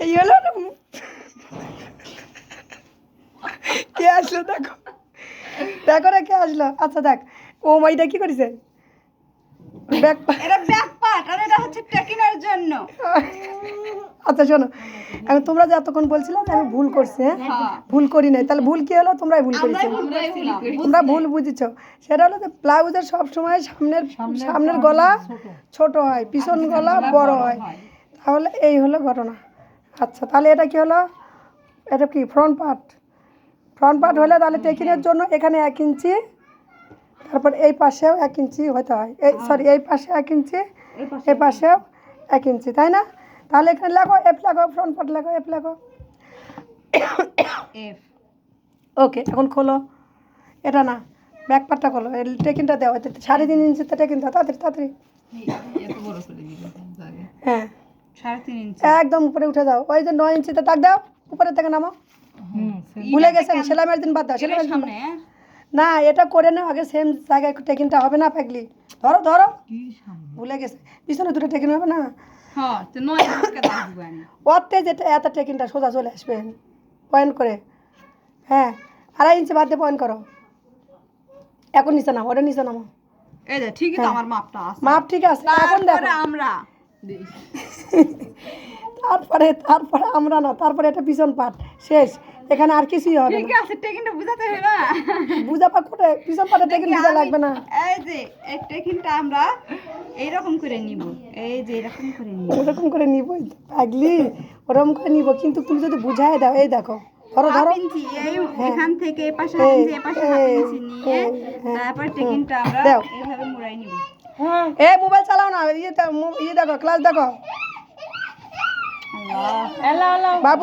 এই হলো কে আসলো দেখো দেখো রে কে আসলো আচ্ছা দেখ ও মাইটা কি করেছে ব্যাক এটা ব্যাক পার্ট আর এটা হচ্ছে টেকিনের জন্য। আচ্ছা শোনো এখন তোমরা যে এতক্ষণ বলছিলে যে আমি ভুল করছি হ্যাঁ ভুল করি নাই তাহলে ভুল কি হলো তোমরাই ভুল করেছো তোমরা ভুল বুঝেছো সেটা হলো যে ব্লাউজের সব সময় সামনের গলা ছোট হয় পিছন গলা বড় হয় তাহলে এই হলো ঘটনা আচ্ছা তাহলে এটা কি হলো এটা কি ফ্রন্ট পার্ট হলে তাহলে টেকিনের জন্য এখানে 1 ইঞ্চি তারপর এই পাশেও 1 ইঞ্চি হতে হয় এই সরি এই পাশে 1 ইঞ্চি এই পাশেও 1 ইঞ্চি তাই না তাহলে এখানে লেখো এফ লেখো ফ্রন্ট পার্ট লেখো এফ লেখো এফ। ওকে এখন খোলো এটা না ব্যাক পার্টটা খোলো এই টেকিনটা দেওয়া 3.5 ইঞ্চিতে টেকিন দাও তাড়াতাড়ি হ্যাঁ 3.5 ইঞ্চি একদম উপরে উঠে যাও ওই যে 9 ইঞ্চিতে তাক দাও উপরে থেকে নামো ভুলে গেছেন সেলাই মেশিন বাদ দাও সেলাই সামনে না এটা করে নাও আগে সেম জায়গায় টেকিনটা হবে না পাগলি ধরো ধরো ভুলে গেছে পিছনে দুটো টেকিন হবে না হ্যাঁ তো 9 ইঞ্চি দাও দিবেন ওতে যেটা এত টেকিনটা সোজা চলে আসবে পয়েন্ট করে হ্যাঁ 2.5 ইঞ্চি বাদ দিয়ে পয়েন্ট করো এখন নিচে নামো ওটা নিচে নামো এই যে ঠিকই তো আমার মাপটা আছে মাপ ঠিক আছে এখন দেখো আমরা তারপরে আমরা না তারপরে এটা পিছন পার্ট শেষ এখানে আর কিছুই হবে ঠিক না আছে টেকিনটা বুঝাতে হবে না বুঝা পা কোটে পিছন পার্টে টেকিন বুঝা লাগবে না এই যে এই টেকিনটা আমরা এইরকম করে নিব এই যে এরকম করে নিব ওরকম করে নিব পাগলি ওরকম করে নিব কিন্তু তুমি যদি বুঝাই দাও এই দেখো ধরো ধরো ইঞ্চি এই এখান থেকে এই পাশে ইঞ্চি এই পাশে ইঞ্চি নিয়ে তারপর টেকিনটা আমরা এইভাবে মুড়াই নিব এই মোবাইল চালাও না ইয়ে দেখো ক্লাস দেখো আল্লাহ বাবু